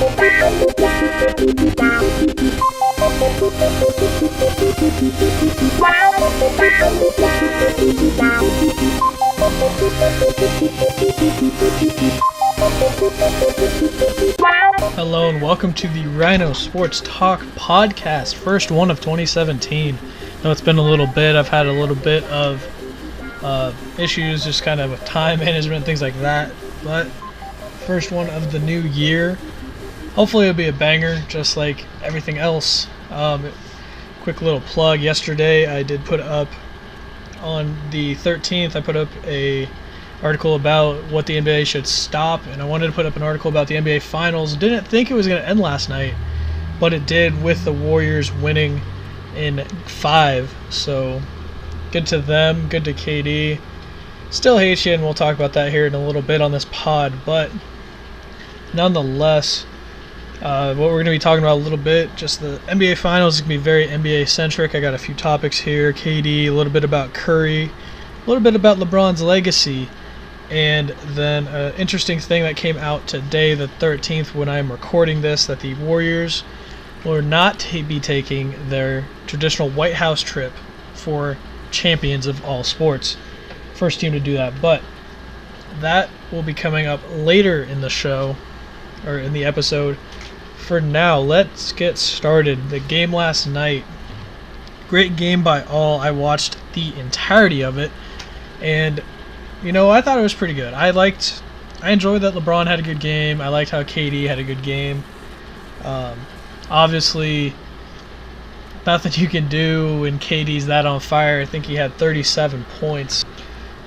Hello and welcome to the Ryno Sports Talk podcast, first one of 2017. I know it's been a little bit. I've had a little bit of issues, just kind of with time management, things like that. But first one of the new year. Hopefully it'll be a banger, just like everything else. Quick little plug. Yesterday I did put up on the 13th. I put up a article about what the NBA should stop, and I wanted to put up an article about the NBA Finals. Didn't think it was going to end last night, but it did, with the Warriors winning in 5. So good to them, good to KD. Still hate you, and we'll talk about that here in a little bit on this pod, but nonetheless, what we're going to be talking about a little bit, just the NBA Finals is going to be very NBA-centric. I got a few topics here, KD, a little bit about Curry, a little bit about LeBron's legacy, and then an interesting thing that came out today, the 13th, when I'm recording this, that the Warriors will not be taking their traditional White House trip for champions of all sports. First team to do that, but that will be coming up later in the show, or in the episode. For now, let's get started. The game last night, great game by all. I watched the entirety of it, and I thought it was pretty good. I enjoyed that LeBron had a good game. I liked how KD had a good game. Obviously, nothing you can do when KD's that on fire. I think he had 37 points,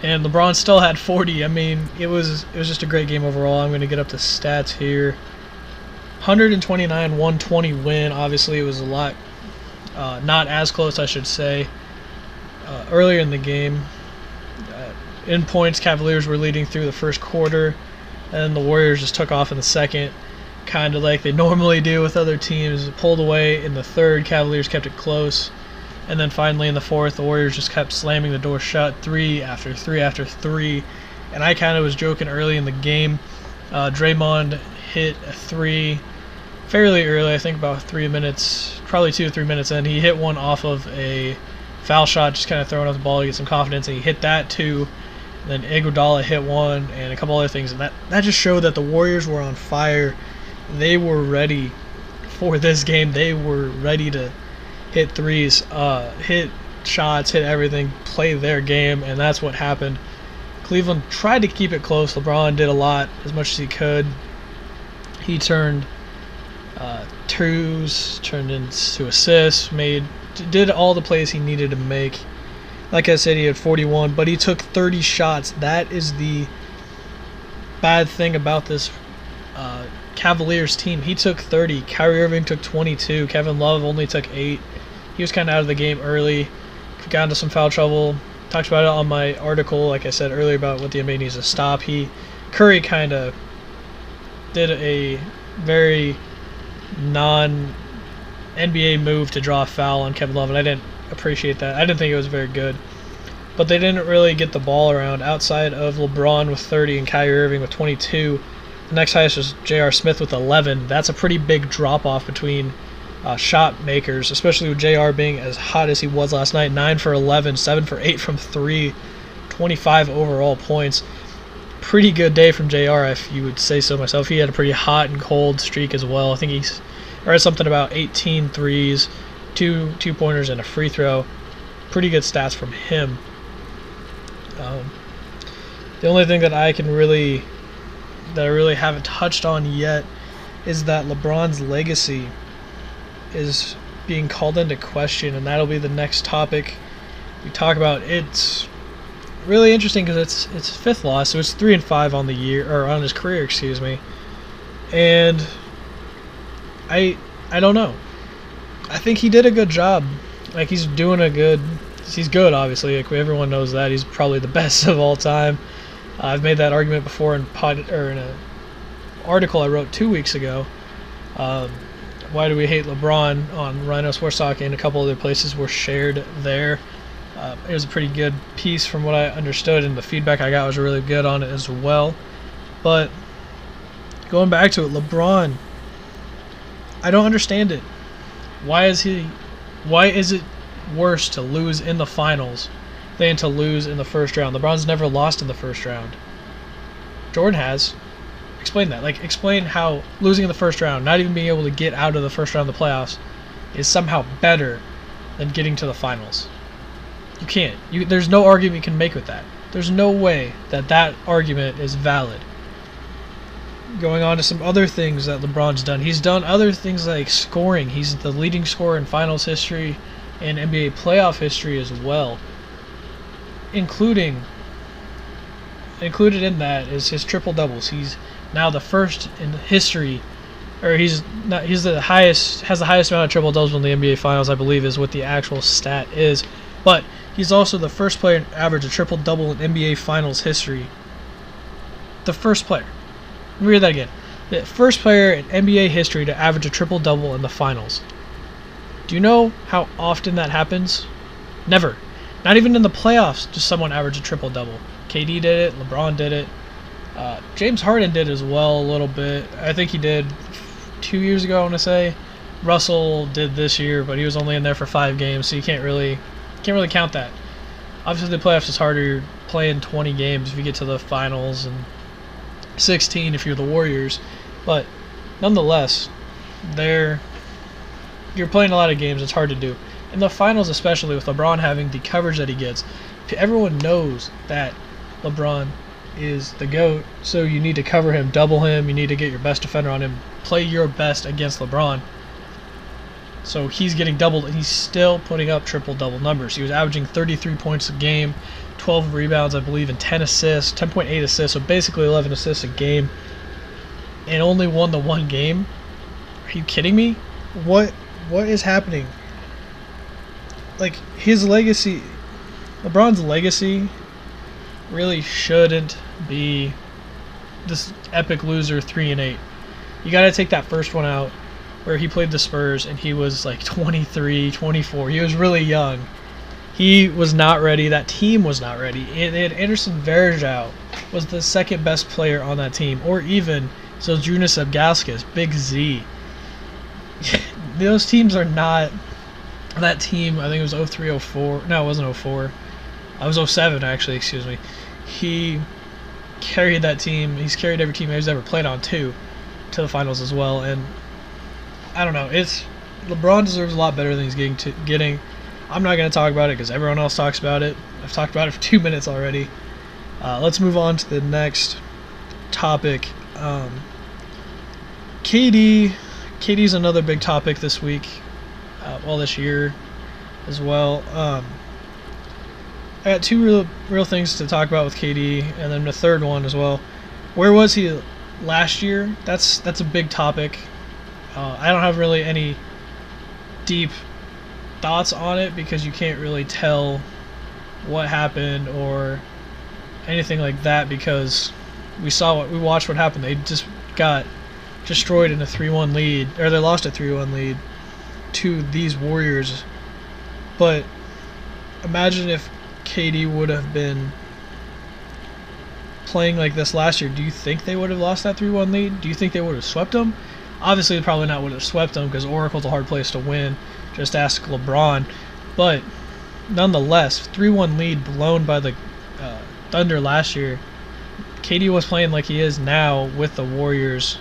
and LeBron still had 40. I mean, it was just a great game overall. I'm going to get up the stats here. 129-120 win. Obviously, it was a lot, not as close, I should say. Earlier in the game, in points, Cavaliers were leading through the first quarter, and the Warriors just took off in the second, kind of like they normally do with other teams. Pulled away in the third, Cavaliers kept it close, and then finally in the fourth, the Warriors just kept slamming the door shut, 3 after 3 after 3, and I kind of was joking early in the game. Draymond hit a 3 fairly early, I think about 3 minutes, probably 2 or 3 minutes in. He hit one off of a foul shot, just kind of throwing up the ball to get some confidence, and he hit that too. Then Iguodala hit one, and a couple other things, and that just showed that the Warriors were on fire. They were ready for this game. They were ready to hit threes, hit shots, hit everything, play their game, and that's what happened. Cleveland tried to keep it close. LeBron did a lot, as much as he could. He turned twos, turned into assists, did all the plays he needed to make. Like I said, he had 41, but he took 30 shots. That is the bad thing about this Cavaliers team. He took 30. Kyrie Irving took 22. Kevin Love only took 8. He was kind of out of the game early. Got into some foul trouble. Talked about it on my article, like I said earlier, about what the NBA needs to stop. Curry kind of did a very non-NBA move to draw a foul on Kevin Love, and I didn't appreciate that. I didn't think it was very good. But they didn't really get the ball around outside of LeBron with 30 and Kyrie Irving with 22. The next highest was J.R. Smith with 11. That's a pretty big drop-off between shot makers, especially with JR being as hot as he was last night. 9 for 11, 7 for 8 from 3, 25 overall points. Pretty good day from JR, if you would say so myself. He had a pretty hot and cold streak as well. I think he's read something about 18 threes, two pointers, and a free throw. Pretty good stats from him. The only thing that I really haven't touched on yet is that LeBron's legacy is being called into question, and that'll be the next topic we talk about. It's really interesting because it's fifth loss, so it's 3-5 on the year, or on his career, excuse me. And I don't know. I think he did a good job. Like, he's good, obviously. Like, everyone knows that. He's probably the best of all time. I've made that argument before in an article I wrote 2 weeks ago. Why do we hate LeBron on Ryno Sports Talk, and a couple other places were shared there. It was a pretty good piece from what I understood, and the feedback I got was really good on it as well. But going back to it, LeBron, I don't understand it. Why is it worse to lose in the finals than to lose in the first round? LeBron's never lost in the first round. Jordan has. Explain that. Like, explain how losing in the first round, not even being able to get out of the first round of the playoffs, is somehow better than getting to the finals. You can't. There's no argument you can make with that. There's no way that that argument is valid. Going on to some other things that LeBron's done. He's done other things like scoring. He's the leading scorer in finals history and NBA playoff history as well. Included in that is his triple doubles. He's now the first in history, or has the highest amount of triple doubles in the NBA finals, I believe is what the actual stat is. But he's also the first player to average a triple double in NBA finals history. The first player. Let me read that again. The first player in NBA history to average a triple double in the finals. Do you know how often that happens? Never. Not even in the playoffs does someone average a triple double. KD did it. LeBron did it. James Harden did as well a little bit. I think he did 2 years ago, I want to say. Russell did this year, but he was only in there for 5 games, so you can't really count that. Obviously, the playoffs is harder. You're playing 20 games if you get to the finals, and 16 if you're the Warriors. But nonetheless, you're playing a lot of games. It's hard to do. In the finals, especially with LeBron having the coverage that he gets, everyone knows that LeBron is the GOAT, so you need to cover him, double him, you need to get your best defender on him, play your best against LeBron. So he's getting doubled, and he's still putting up triple-double numbers. He was averaging 33 points a game, 12 rebounds, I believe, and 10 assists, 10.8 assists, so basically 11 assists a game, and only won the one game? Are you kidding me? What is happening? Like, his legacy, LeBron's legacy really shouldn't be this epic loser 3-8. You got to take that first one out where he played the Spurs and he was like 23, 24. He was really young. He was not ready. That team was not ready. They had Anderson Varejao was the second best player on that team, or even Zydrunas Ilgauskas, Big Z. Those teams are not that team. I think it was 03, 04. No, it wasn't 04. I was 07 actually, excuse me. He carried that team. He's carried every team he's ever played on to the finals as well. And I don't know. LeBron deserves a lot better than he's getting. I'm not going to talk about it because everyone else talks about it. I've talked about it for 2 minutes already. Let's move on to the next topic. KD's another big topic this week. This year as well. I got two real things to talk about with KD, and then the third one as well. Where was he last year? That's a big topic. I don't have really any deep thoughts on it because you can't really tell what happened or anything like that because we watched what happened. They just got destroyed in a 3-1 lead, or they lost a 3-1 lead to these Warriors. But imagine if KD would have been playing like this last year. Do you think they would have lost that 3-1 lead? Do you think they would have swept them? Obviously, they probably not would have swept them because Oracle's a hard place to win. Just ask LeBron. But nonetheless, 3-1 lead blown by the Thunder last year. KD was playing like he is now with the Warriors.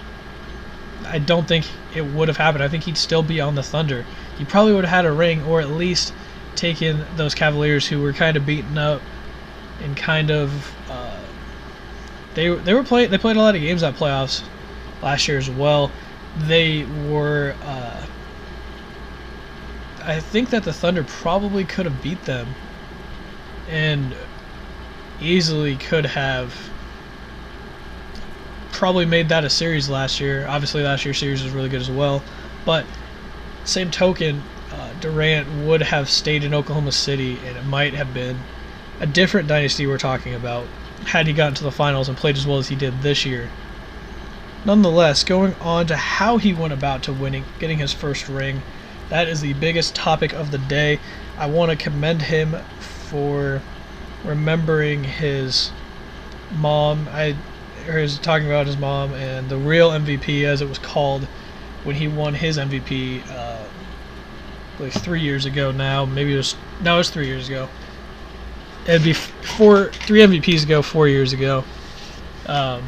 I don't think it would have happened. I think he'd still be on the Thunder. He probably would have had a ring, or at least taken those Cavaliers who were kind of beaten up and kind of they played a lot of games at playoffs last year as well. They were I think that the Thunder probably could have beat them and easily could have probably made that a series last year. Obviously last year's series was really good as well, but same token, Durant would have stayed in Oklahoma City, and it might have been a different dynasty we're talking about had he gotten to the finals and played as well as he did this year. Nonetheless, going on to how he went about to getting his first ring, that is the biggest topic of the day. I want to commend him for remembering his mom. He was talking about his mom and the real MVP, as it was called, when he won his MVP, like 3 years ago now. Maybe it was 3 years ago. It'd be 3 MVPs ago, 4 years ago. That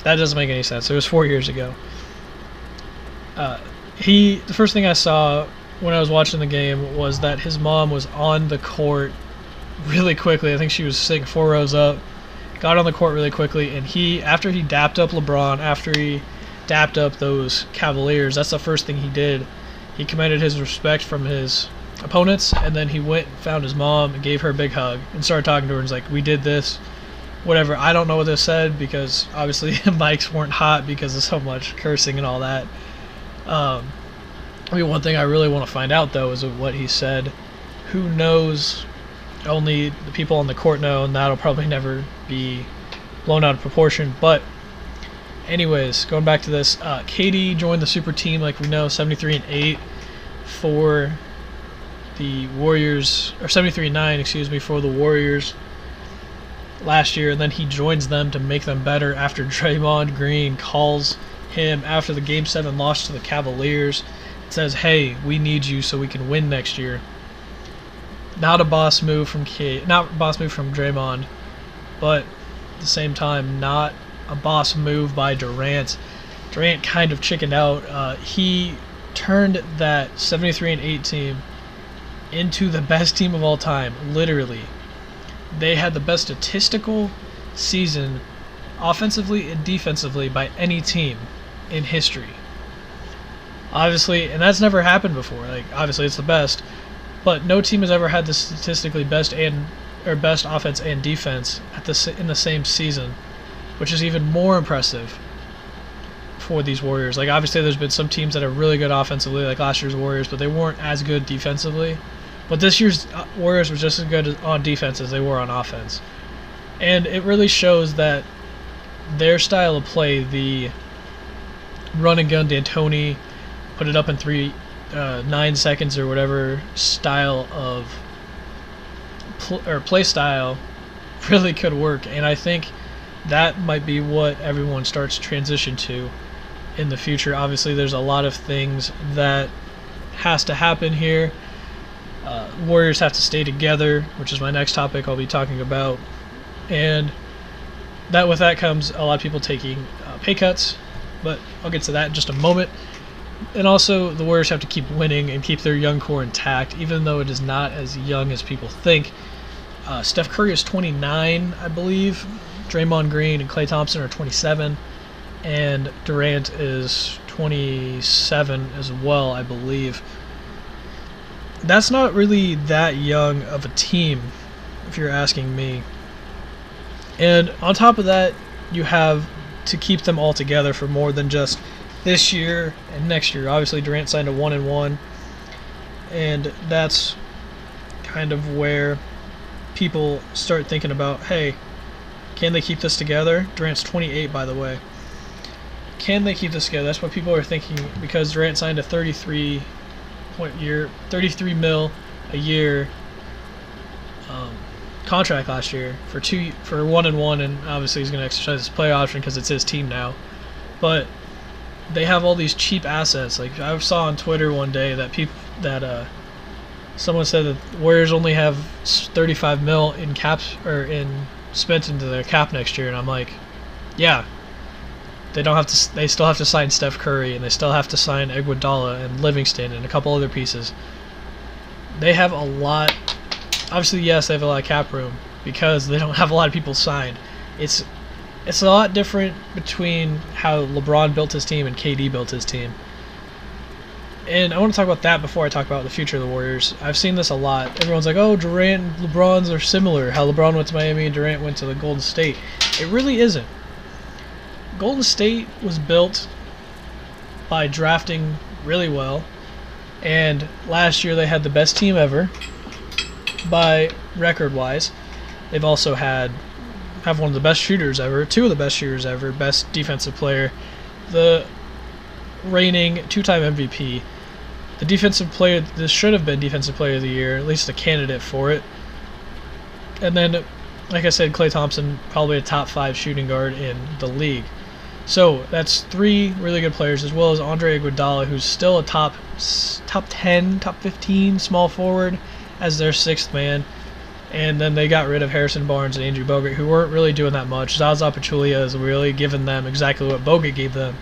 doesn't make any sense. It was 4 years ago. The first thing I saw when I was watching the game was that his mom was on the court really quickly. I think she was sitting 4 rows up, got on the court really quickly, and after he dapped up LeBron, after he dapped up those Cavaliers, that's the first thing he did. He commanded his respect from his opponents, and then he went and found his mom and gave her a big hug and started talking to her and was like, we did this, whatever. I don't know what this said because obviously mics weren't hot because of so much cursing and all that. One thing I really want to find out, though, is what he said. Who knows? Only the people on the court know, and that'll probably never be blown out of proportion. But anyways, going back to this, KD joined the super team, like we know, 73-8 for the Warriors, or 73-9, excuse me, for the Warriors last year, and then he joins them to make them better after Draymond Green calls him after the Game 7 loss to the Cavaliers. It says, hey, we need you so we can win next year. Not a boss move from Draymond, but at the same time, not a boss move by Durant. Durant kind of chickened out. He turned that 73-8 team into the best team of all time, literally. They had the best statistical season offensively and defensively by any team in history. Obviously, and that's never happened before. Like, obviously it's the best, but no team has ever had the statistically best offense and defense in the same season, which is even more impressive for these Warriors. Like, obviously there's been some teams that are really good offensively, like last year's Warriors, but they weren't as good defensively. But this year's Warriors were just as good on defense as they were on offense. And it really shows that their style of play, the run and gun D'Antoni, put it up in 9 seconds or whatever style of play style, really could work. And I think that might be what everyone starts to transition to in the future. Obviously, there's a lot of things that has to happen here. Warriors have to stay together, which is my next topic I'll be talking about. And with that comes a lot of people taking pay cuts, but I'll get to that in just a moment. And also, the Warriors have to keep winning and keep their young core intact, even though it is not as young as people think. Steph Curry is 29, I believe. Draymond Green and Klay Thompson are 27. And Durant is 27 as well, I believe. That's not really that young of a team, if you're asking me. And on top of that, you have to keep them all together for more than just this year and next year. Obviously, Durant signed a 1-1, and that's kind of where people start thinking about, hey, can they keep this together? Durant's 28, by the way. Can they keep this together? That's what people are thinking, because Durant signed a 33 mil a year contract last year for 1-1, and obviously he's going to exercise his play option because it's his team now. But they have all these cheap assets. Like, I saw on Twitter one day that someone said that the Warriors only have 35 mil in caps, or in spent into their cap next year, and I'm like, yeah. They still have to sign Steph Curry, and they still have to sign Iguodala and Livingston and a couple other pieces. They have a lot. Obviously, yes, they have a lot of cap room because they don't have a lot of people signed. It's a lot different between how LeBron built his team and KD built his team. And I want to talk about that before I talk about the future of the Warriors. I've seen this a lot. Everyone's like, oh, Durant and LeBron's are similar. How LeBron went to Miami and Durant went to the Golden State. It really isn't. Golden State was built by drafting really well, and last year they had the best team ever by record-wise. They've also have one of the best shooters ever, two of the best shooters ever, best defensive player, the reigning 2-time MVP. The defensive player, this should have been defensive player of the year, at least a candidate for it. And then, like I said, Klay Thompson, probably a top 5 shooting guard in the league. So that's 3 really good players, as well as Andre Iguodala, who's still a top 10, top 15 small forward as their 6th man. And then they got rid of Harrison Barnes and Andrew Bogut, who weren't really doing that much. Zaza Pachulia has really given them exactly what Bogut gave them,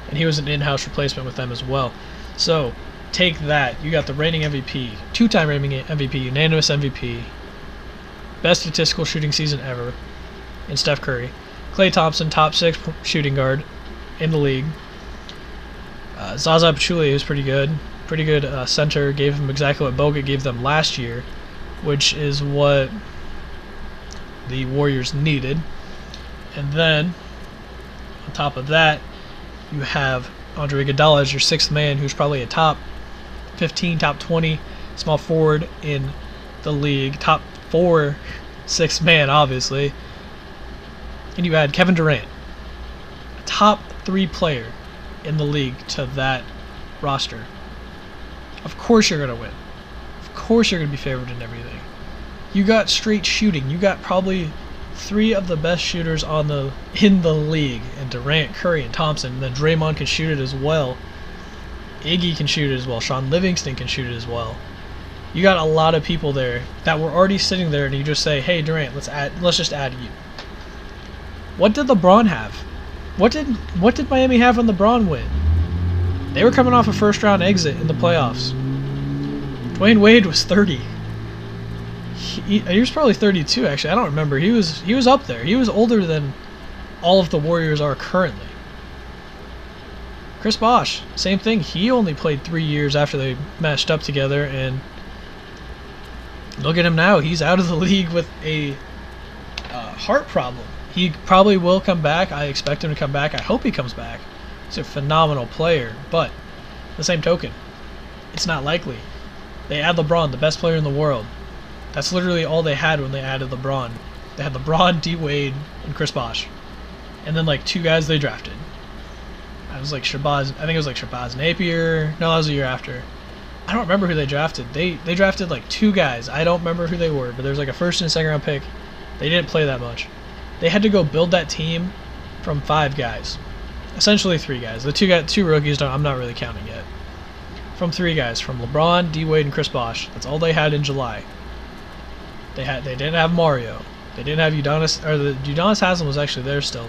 and he was an in-house replacement with them as well. So take that. You got the reigning MVP, 2-time reigning MVP, unanimous MVP, best statistical shooting season ever in Steph Curry. Klay Thompson, top 6 shooting guard in the league. Zaza Pachulia is pretty good. Pretty good center. Gave him exactly what Bogut gave them last year, which is what the Warriors needed. And then, on top of that, you have Andre Iguodala as your 6th man, who's probably a top 15, top 20 small forward in the league. Top 4 6th man, obviously. And you add Kevin Durant, a top 3 player in the league, to that roster. Of course you're going to win. Of course you're going to be favored in everything. You got straight shooting. You got probably 3 of the best shooters in the league, and Durant, Curry, and Thompson. And then Draymond can shoot it as well. Iggy can shoot it as well. Sean Livingston can shoot it as well. You got a lot of people there that were already sitting there, and you just say, "Hey Durant, let's just add you." What did LeBron have? What did Miami have when LeBron went? They were coming off a first-round exit in the playoffs. Dwayne Wade was 30. He was probably 32, actually. I don't remember. He was up there. He was older than all of the Warriors are currently. Chris Bosh, same thing. He only played 3 years after they matched up together, and look at him now. He's out of the league with a heart problem. He probably will come back. I expect him to come back. I hope he comes back. He's a phenomenal player, but the same token, it's not likely. They add LeBron, the best player in the world. That's literally all they had when they added LeBron. They had LeBron, D. Wade, and Chris Bosh. And then like 2 guys they drafted. I think it was like Shabazz Napier. No, that was the year after. I don't remember who they drafted. They drafted like 2 guys. I don't remember who they were, but there was like a 1st and a 2nd round pick. They didn't play that much. They had to go build that team from 5 guys. Essentially 3 guys. The 2 rookies, I'm not really counting yet. From 3 guys, from LeBron, D. Wade, and Chris Bosh. That's all they had in July. They didn't have Mario. They didn't have Udonis Haslem was actually there still,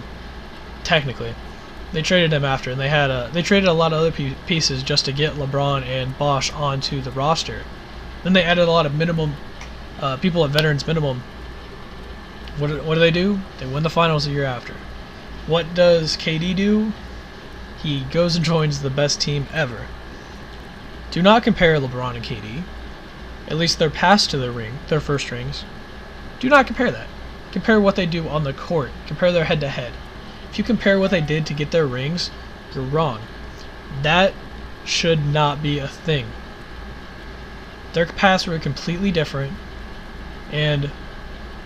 technically. They traded him after, and they traded a lot of other pieces just to get LeBron and Bosh onto the roster. Then they added a lot of minimum people at veterans minimum. What do? They win the finals the year after. What does KD do? He goes and joins the best team ever. Do not compare LeBron and KD. At least their pass to the ring, their first rings. Do not compare that. Compare what they do on the court. Compare their head-to-head. If you compare what they did to get their rings, you're wrong. That should not be a thing. Their paths were completely different and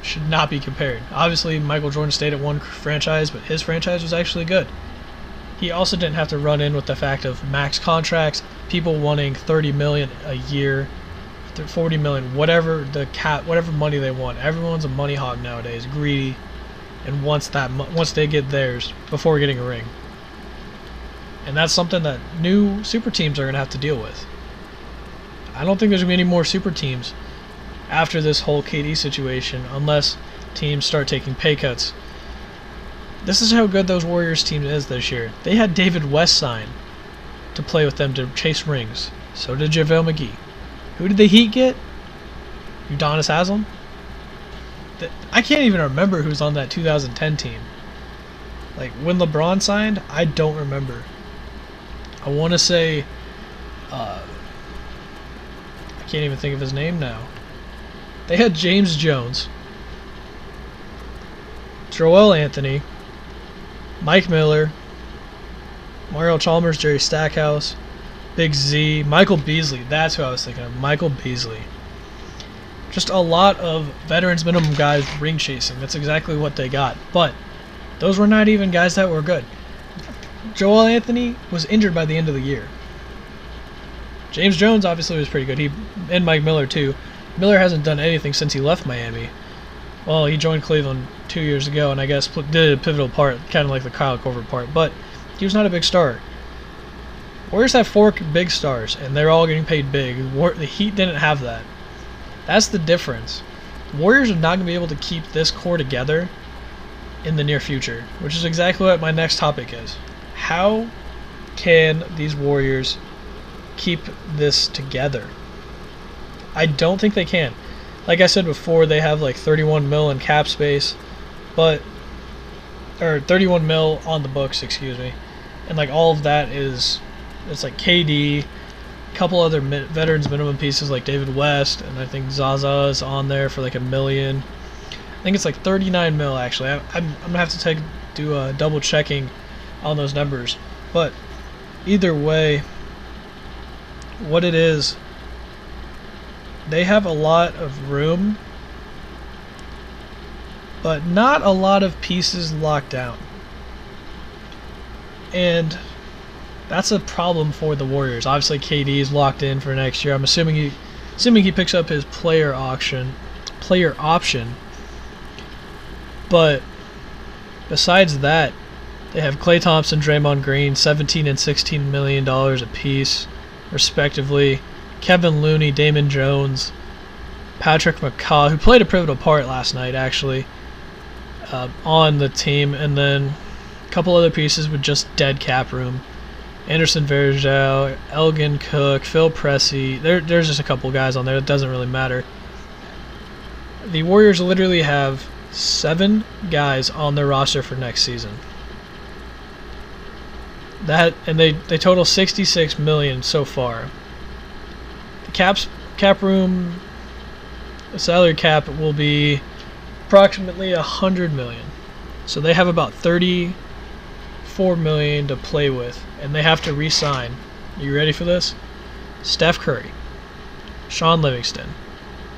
should not be compared. Obviously, Michael Jordan stayed at one franchise, but his franchise was actually good. He also didn't have to run in with the fact of max contracts, people wanting $30 million a year, $40 million, whatever money they want. Everyone's a money hog nowadays, greedy, and once they get theirs before getting a ring. And that's something that new super teams are going to have to deal with. I don't think there's going to be any more super teams after this whole KD situation, unless teams start taking pay cuts. This is how good those Warriors team is this year. They had David West sign to play with them to chase rings. So did JaVale McGee. Who did the Heat get? Udonis Haslem? I can't even remember who's on that 2010 team. Like, when LeBron signed, I don't remember. I want to say... I can't even think of his name now. They had James Jones, Joel Anthony, Mike Miller, Mario Chalmers, Jerry Stackhouse, Big Z, Michael Beasley. That's who I was thinking of. Michael Beasley. Just a lot of veterans minimum guys ring chasing. That's exactly what they got. But those were not even guys that were good. Joel Anthony was injured by the end of the year. James Jones obviously was pretty good. And Mike Miller too. Miller hasn't done anything since he left Miami. Well, he joined Cleveland 2 years ago, and I guess did a pivotal part, kind of like the Kyle Korver part. But he was not a big star. Warriors have 4 big stars, and they're all getting paid big. The Heat didn't have that. That's the difference. Warriors are not going to be able to keep this core together in the near future, which is exactly what my next topic is. How can these Warriors keep this together? I don't think they can. Like I said before, they have like 31 mil in cap space, or 31 mil on the books, excuse me, and like all of that it's like KD, a couple other veterans minimum pieces like David West, and I think Zaza is on there for like $1 million. I think it's like 39 mil actually. I'm gonna have to do a double checking on those numbers, but either way, what it is, they have a lot of room, but not a lot of pieces locked down, and that's a problem for the Warriors. Obviously, KD is locked in for next year. I'm assuming he picks up his player option, but besides that, they have Klay Thompson, Draymond Green, $17 and $16 million apiece, respectively. Kevin Looney, Damon Jones, Patrick McCaw, who played a pivotal part last night, actually, on the team, and then a couple other pieces with just dead cap room. Anderson Varejao, Elgin Cook, Phil Pressey. There's just a couple guys on there. It doesn't really matter. The Warriors literally have 7 guys on their roster for next season. And they total $66 million so far. The cap room, the salary cap will be approximately $100 million. So they have about $34 million to play with, and they have to re-sign. You ready for this? Steph Curry, Sean Livingston,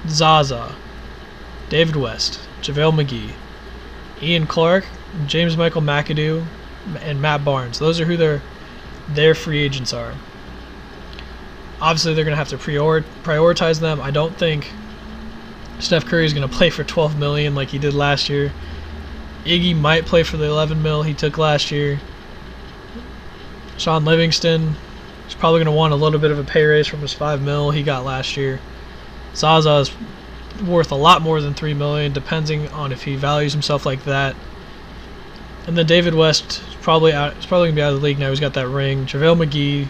Zaza, David West, JaVale McGee, Ian Clark, James Michael McAdoo, and Matt Barnes. Those are who their free agents are. Obviously, they're going to have to prioritize them. I don't think Steph Curry is going to play for $12 million like he did last year. Iggy might play for the $11 million he took last year. Sean Livingston is probably going to want a little bit of a pay raise from his $5 million he got last year. Zaza is worth a lot more than $3 million, depending on if he values himself like that. And then David West is probably going to be out of the league now. He's got that ring. JaVale McGee,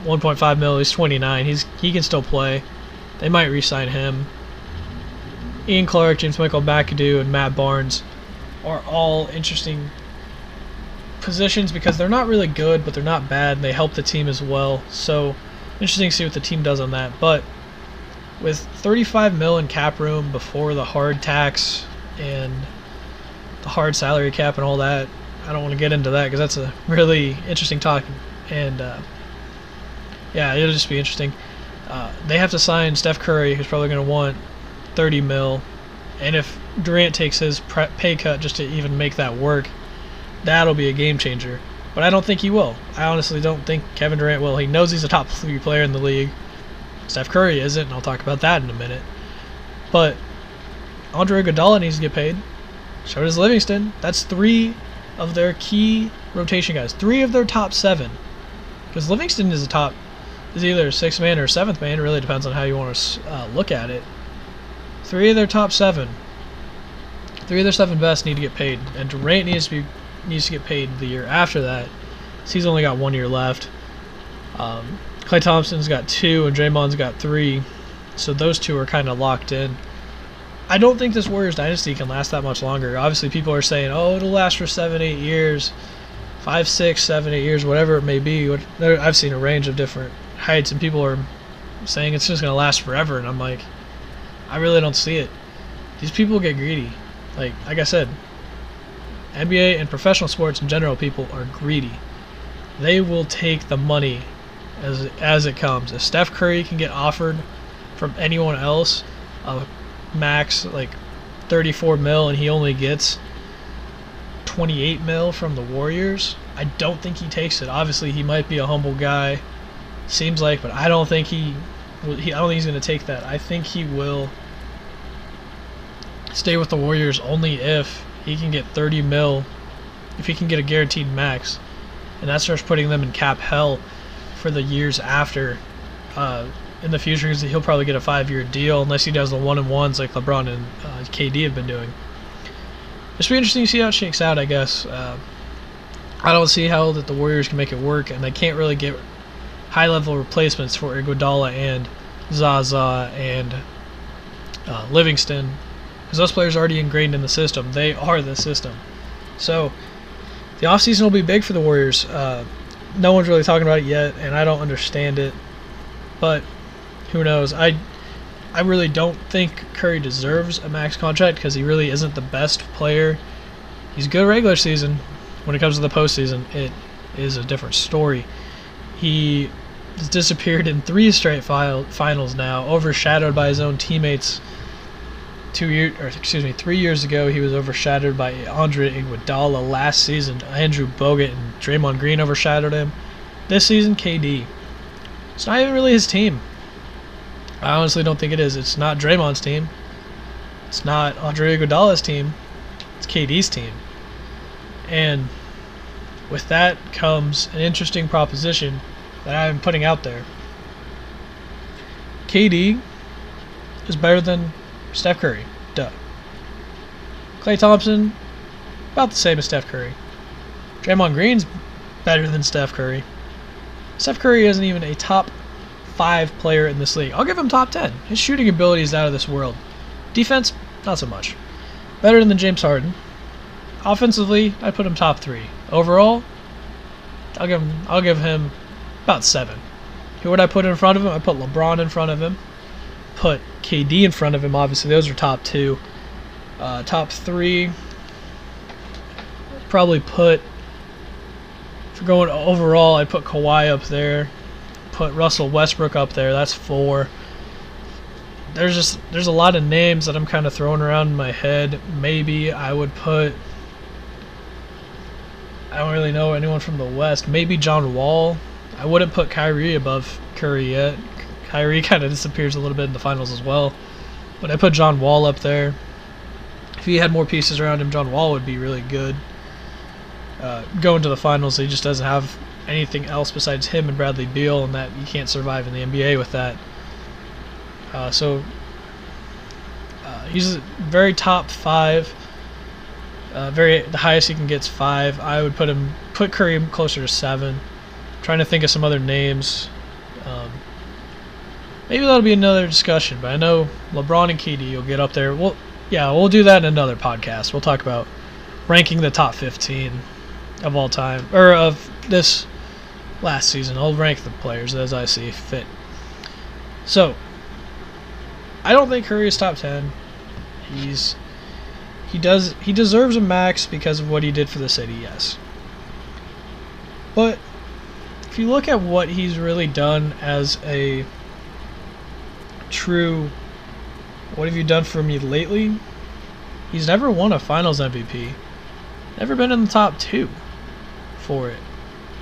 $1.5 million. He's 29. He can still play. They might re-sign him. Ian Clark, James Michael McAdoo, and Matt Barnes are all interesting positions because they're not really good, but they're not bad, and they help the team as well. So interesting to see what the team does on that. But with $35 million in cap room before the hard tax and the hard salary cap and all that, I don't want to get into that because that's a really interesting talk. And yeah, it'll just be interesting. They have to sign Steph Curry, who's probably going to want $30 million. And if Durant takes his pay cut just to even make that work, that'll be a game changer. But I don't think he will. I honestly don't think Kevin Durant will. He knows he's a top 3 player in the league. Steph Curry isn't, and I'll talk about that in a minute. But Andre Iguodala needs to get paid. So does Livingston. That's 3 of their key rotation guys. 3 of their top 7. Because Livingston is either a 6th man or 7th man. It really depends on how you want to look at it. 3 of their top 7. 3 of their 7 best need to get paid. And Durant needs to get paid the year after that. So he's only got 1 year left. Klay Thompson's got 2 and Draymond's got 3. So those 2 are kind of locked in. I don't think this Warriors dynasty can last that much longer. Obviously, people are saying, oh, it'll last for 7-8 years. 5, 6, 7, 8 years, whatever it may be. I've seen a range of different heights, and people are saying it's just going to last forever. And I'm like, I really don't see it. These people get greedy. Like I said, NBA and professional sports in general, people are greedy. They will take the money as it comes. If Steph Curry can get offered from anyone else a max like $34 million and he only gets $28 million from the Warriors, I don't think he takes it. Obviously, he might be a humble guy, seems like, but I don't think I don't think he's going to take that. I think he will stay with the Warriors only if he can get 30 mil, if he can get a guaranteed max, and that starts putting them in cap hell for the years after in the future, because he'll probably get a 5-year deal unless he does the 1-and-1s like LeBron and KD have been doing. It's be interesting to see how it shakes out, I guess. I don't see how that the Warriors can make it work, and they can't really get high-level replacements for Iguodala and Zaza and Livingston, because those players are already ingrained in the system. They are the system. So the offseason will be big for the Warriors. No one's really talking about it yet, and I don't understand it. But who knows? I really don't think Curry deserves a max contract because he really isn't the best player. He's good regular season. When it comes to the postseason, it is a different story. He has disappeared in 3 straight finals now, overshadowed by his own teammates. 3 years ago, he was overshadowed by Andre Iguodala. Last season, Andrew Bogut and Draymond Green overshadowed him. This season, KD. It's not even really his team. I honestly don't think it is. It's not Draymond's team. It's not Andre Iguodala's team. It's KD's team. And with that comes an interesting proposition that I'm putting out there. KD is better than Steph Curry. Duh. Klay Thompson, about the same as Steph Curry. Draymond Green's better than Steph Curry. Steph Curry isn't even a top 5 player in this league. I'll give him top 10. His shooting ability is out of this world. Defense, not so much. Better than James Harden. Offensively, I put him top 3. Overall, I'll give him about 7. Who would I put in front of him? I put LeBron in front of him. Put KD in front of him. Obviously, those are top 2. Top 3, probably put, if we're going overall, I'd put Kawhi up there. Put Russell Westbrook up there. That's 4. There's a lot of names that I'm kind of throwing around in my head. Maybe I would put, I don't really know anyone from the West. Maybe John Wall. I wouldn't put Kyrie above Curry yet. Kyrie kind of disappears a little bit in the finals as well. But I put John Wall up there. If he had more pieces around him, John Wall would be really good. Going to the finals, he just doesn't have anything else besides him and Bradley Beal, and that you can't survive in the NBA with that. He's very top 5. The highest he can get is 5. I would put Curry closer to 7. Trying to think of some other names. Maybe that'll be another discussion, but I know LeBron and KD will get up there. We'll do that in another podcast. We'll talk about ranking the top 15 of all time, or of this last season. I'll rank the players as I see fit. So, I don't think Curry is top 10. He deserves a max because of what he did for the city, yes. But if you look at what he's really done as a true, what have you done for me lately? He's never won a Finals MVP. Never been in the top 2 for it.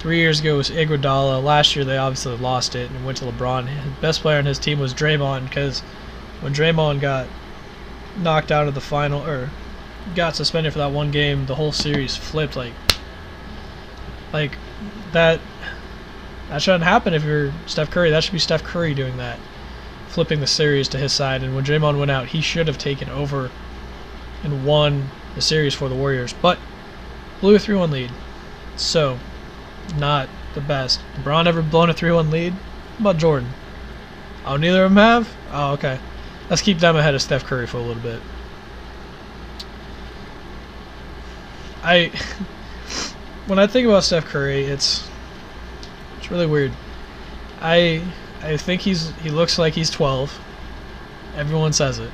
3 years ago was Iguodala. Last year they obviously lost it and went to LeBron. His best player on his team was Draymond, because when Draymond got knocked out of the final, or got suspended for that one game, the whole series flipped. Like that shouldn't happen if you're Steph Curry. That should be Steph Curry doing that, flipping the series to his side. And when Draymond went out, he should have taken over and won the series for the Warriors, but blew a 3-1 lead. So, not the best. LeBron ever blown a 3-1 lead? How about Jordan? Oh, neither of them have? Oh, okay. Let's keep them ahead of Steph Curry for a little bit. When I think about Steph Curry, it's really weird. I think he looks like he's 12. Everyone says it.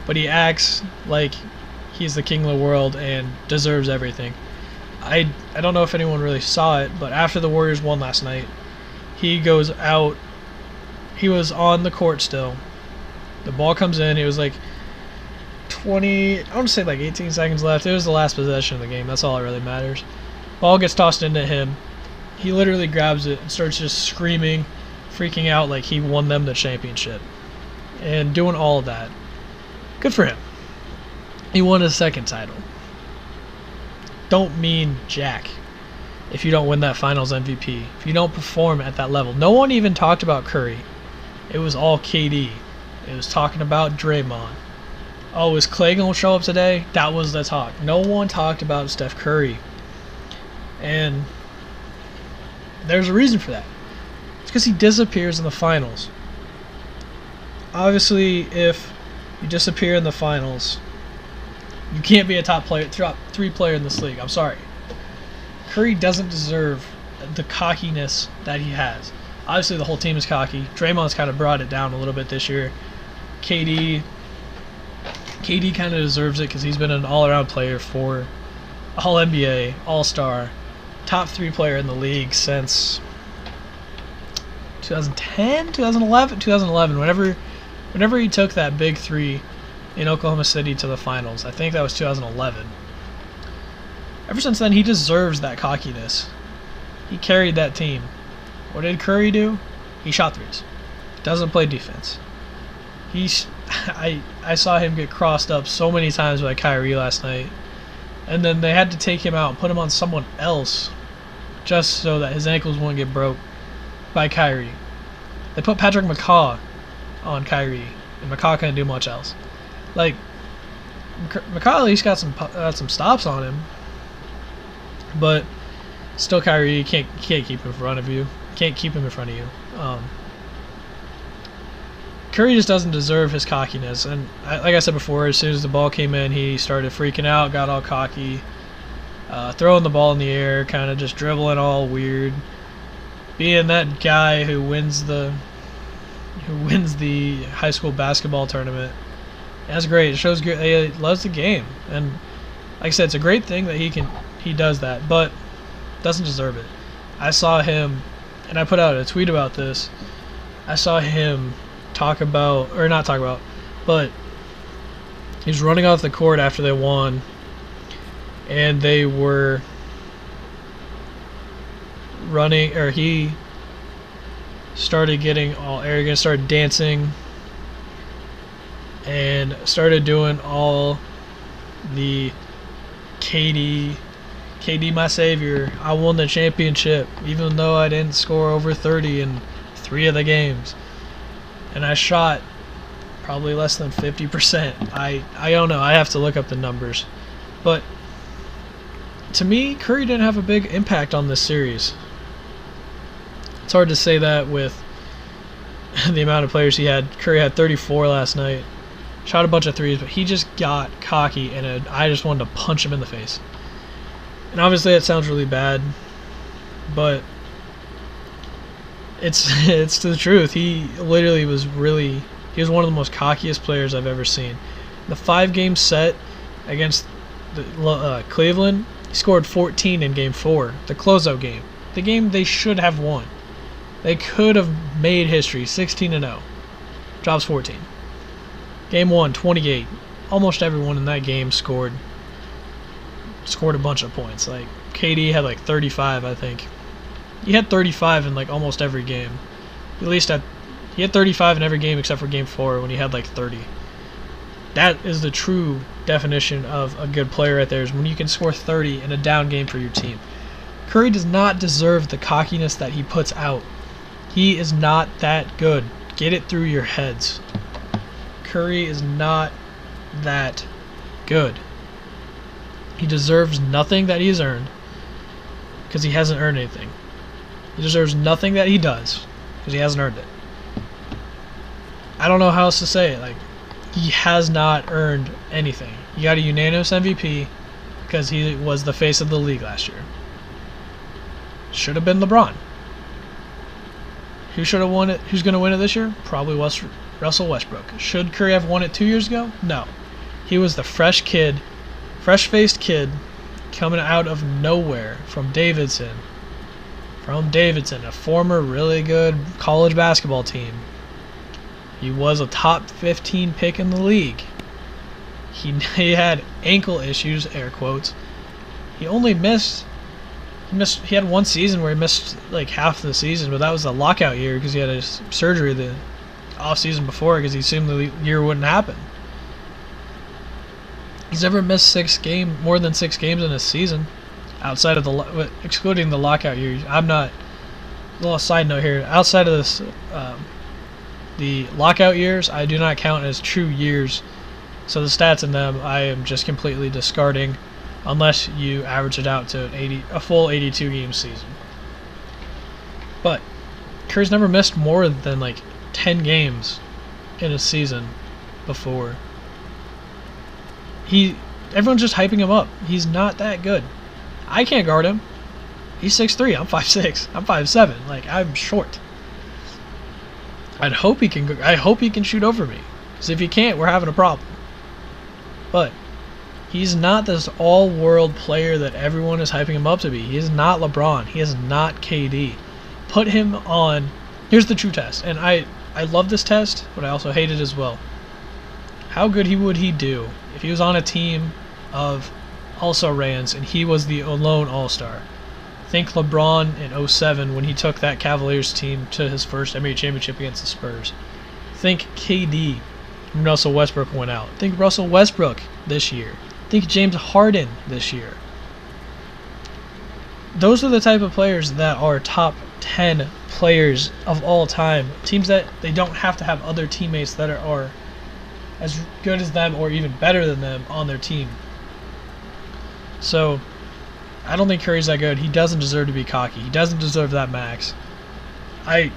But he acts like he's the king of the world and deserves everything. I don't know if anyone really saw it, but after the Warriors won last night, he goes out. He was on the court still. The ball comes in. It was like 20, I want to say like 18 seconds left. It was the last possession of the game. That's all that really matters. Ball gets tossed into him. He literally grabs it and starts just screaming, freaking out like he won them the championship. And doing all of that. Good for him. He won his second title. Don't mean jack if you don't win that finals MVP, if you don't perform at that level. No one even talked about Curry. It was all KD. It was talking about Draymond. Oh, is Clay going to show up today? That was the talk. No one talked about Steph Curry. And there's a reason for that. It's because he disappears in the finals. Obviously, if you disappear in the finals, you can't be a top 3 player in this league. I'm sorry. Curry doesn't deserve the cockiness that he has. Obviously, the whole team is cocky. Draymond's kind of brought it down a little bit this year. KD kind of deserves it because he's been an all-around player for All-NBA, All-Star, top 3 player in the league since 2010, 2011. Whenever he took that big 3 in Oklahoma City to the finals. I think that was 2011. Ever since then, he deserves that cockiness. He carried that team. What did Curry do? He shot threes. Doesn't play defense. I saw him get crossed up so many times by Kyrie last night. And then they had to take him out and put him on someone else just so that his ankles wouldn't get broke by Kyrie. They put Patrick McCaw on Kyrie, and McCaw couldn't do much else. Like, McCaw at least got some stops on him. But still, Kyrie, you can't keep him in front of you. Can't keep him in front of you. Curry just doesn't deserve his cockiness. And like I said before, as soon as the ball came in, he started freaking out, got all cocky, throwing the ball in the air, kind of just dribbling all weird, being that guy who wins the high school basketball tournament. That's great. It shows he loves the game, and like I said, it's a great thing that he does that, but doesn't deserve it. I saw him, and I put out a tweet about this. I saw him but he was running off the court after they won, and they were running, or he started getting all arrogant, started dancing, and started doing all the KD my savior, I won the championship even though I didn't score over 30 in 3 of the games, and I shot probably less than 50%. I don't know, I have to look up the numbers, but to me, Curry didn't have a big impact on this series. It's hard to say that with the amount of players he had. Curry had 34 last night, shot a bunch of threes, but he just got cocky, and I just wanted to punch him in the face. And obviously that sounds really bad, but it's the truth. He literally was one of the most cockiest players I've ever seen. The 5-game set against Cleveland, he scored 14 in Game 4, the closeout game. The game they should have won. They could have made history, 16-0. Drops 14. Game 1, 28. Almost everyone in that game scored a bunch of points. Like, KD had like 35, I think. He had 35 in like almost every game. He had 35 in every game except for Game 4 when he had like 30. That is the true definition of a good player right there, is when you can score 30 in a down game for your team. Curry does not deserve the cockiness that he puts out. He is not that good. Get it through your heads. Curry is not that good. He deserves nothing that he's earned because he hasn't earned anything. He deserves nothing that he does because he hasn't earned it. I don't know how else to say it. Like, he has not earned anything. He got a unanimous MVP because he was the face of the league last year. Should have been LeBron. Who should have won it? Who's going to win it this year? Probably Russell Westbrook. Should Curry have won it 2 years ago? No. He was the fresh-faced kid coming out of nowhere from Davidson. A former really good college basketball team. He was a top 15 pick in the league. He had ankle issues, air quotes. He had one season where he missed like half the season, but that was a lockout year because he had his surgery the off season before because he assumed the year wouldn't happen. He's never missed more than 6 games in a season, outside of excluding the lockout years. I'm not. A little side note here. Outside of this, the lockout years, I do not count as true years. So the stats in them, I am just completely discarding, unless you average it out to a full 82 game season. But Curry's never missed more than like 10 games in a season before. Everyone's just hyping him up. He's not that good. I can't guard him. He's 6'3". I'm 5'6". I'm 5'7". Like, I'm short. I hope he can shoot over me. Because if he can't, we're having a problem. But he's not this all-world player that everyone is hyping him up to be. He is not LeBron. He is not KD. Put him on. Here's the true test. And I love this test, but I also hate it as well. How good would he do if he was on a team of also-rans and he was the lone all-star? Think LeBron in 07 when he took that Cavaliers team to his first NBA championship against the Spurs. Think KD when Russell Westbrook went out. Think Russell Westbrook this year. Think James Harden this year. Those are the type of players that are top 10 players of all time. Teams that they don't have to have other teammates that are as good as them or even better than them on their team. So I don't think Curry's that good. He doesn't deserve to be cocky. He doesn't deserve that max. I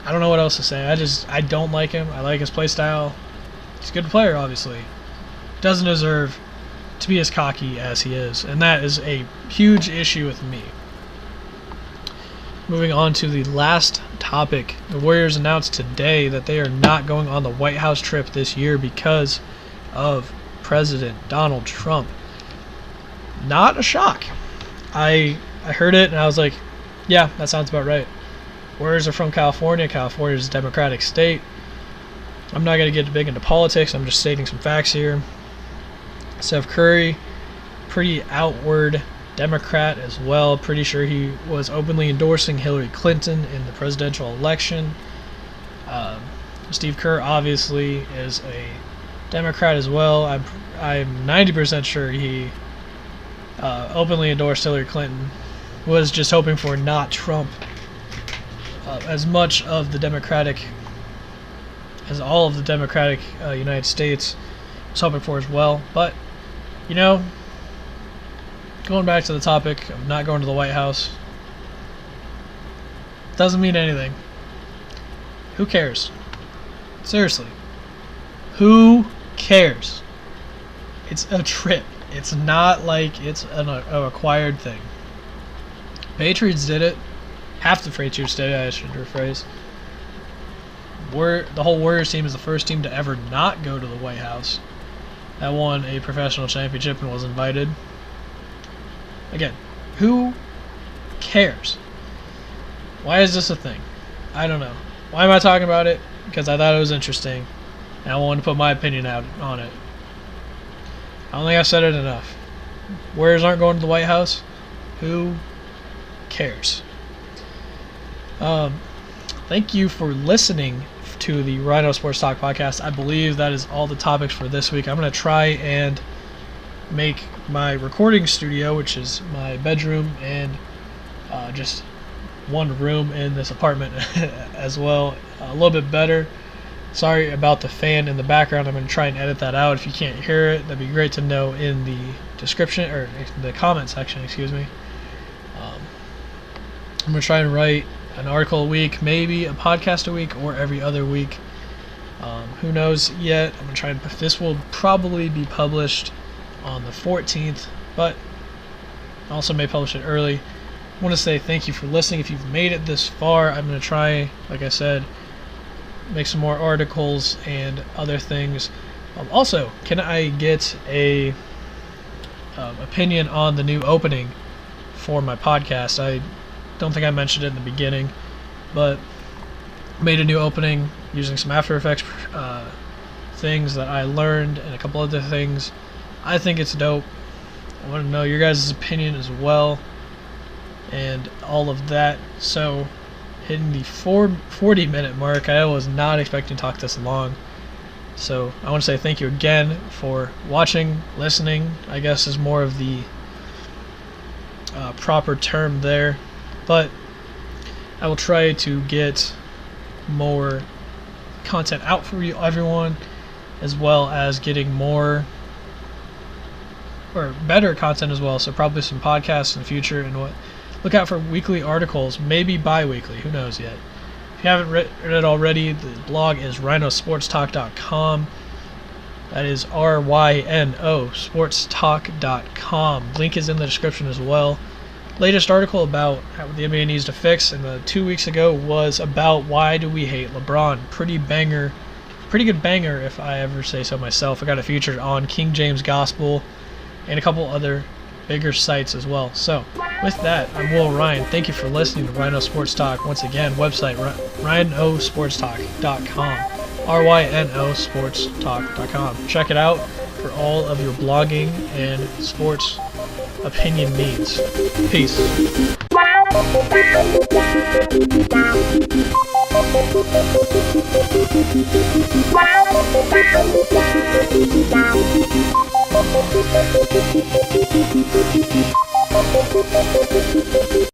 don't know what else to say. I don't like him. I like his play style. He's a good player, obviously. Doesn't deserve to be as cocky as he is, and that is a huge issue with me. Moving on to the last topic. The Warriors announced today that they are not going on the White House trip this year because of President Donald Trump. Not a shock. I heard it and I was like, yeah, that sounds about right. Warriors are from California. California is a Democratic state. I'm not going to get big into politics. I'm just stating some facts here. Steph Curry, pretty outward Democrat as well. Pretty sure he was openly endorsing Hillary Clinton in the presidential election. Steve Kerr obviously is a Democrat as well. I'm 90% sure he openly endorsed Hillary Clinton. Was just hoping for not Trump. As much of the Democratic, as all of the Democratic United States was hoping for as well. But, you know, going back to the topic of not going to the White House, doesn't mean anything. Who cares? Seriously. Who cares? It's a trip. It's not like it's an acquired thing. Patriots did it. Half the Patriots did it, I should rephrase. The whole Warriors team is the first team to ever not go to the White House. That won a professional championship and was invited. Again, who cares? Why is this a thing? I don't know. Why am I talking about it? Because I thought it was interesting, and I wanted to put my opinion out on it. I don't think I've said it enough. Warriors aren't going to the White House. Who cares? Thank you for listening to the Ryno Sports Talk podcast. I believe that is all the topics for this week. I'm going to try and make my recording studio, which is my bedroom and just one room in this apartment as well, a little bit better. Sorry about the fan in the background. I'm going to try and edit that out. If you can't hear it, that'd be great to know in the description, or the comment section, excuse me. I'm going to try and write an article a week, maybe a podcast a week, or every other week. Who knows yet? I'm going to try and... This will probably be published on the 14th, but also may publish it early. I want to say thank you for listening. If you've made it this far, I'm going to try, like I said, make some more articles and other things. Also, can I get a opinion on the new opening for my podcast? I don't think I mentioned it in the beginning, but made a new opening using some After Effects things that I learned and a couple other things. I think it's dope. I want to know your guys' opinion as well and all of that. So hitting the 40-minute mark. I was not expecting to talk this long. So I want to say thank you again for watching, listening, I guess is more of the proper term there. But I will try to get more content out for you, everyone, as well as getting more or better content as well. So probably some podcasts in the future, and look out for weekly articles, maybe bi-weekly, who knows yet. If you haven't read it already, the blog is rynosportstalk.com. That is RYNO sportstalk.com. Link is in the description as well. Latest article about how the NBA needs to fix, and 2 weeks ago was about why do we hate LeBron. Pretty good banger if I ever say so myself. I got it featured on King James Gospel and a couple other bigger sites as well. So with that, I'm Will Ryan. Thank you for listening to Ryno Sports Talk. Once again, website rynosportstalk.com. rynosportstalk.com. Check it out for all of your blogging and sports opinion needs. Peace.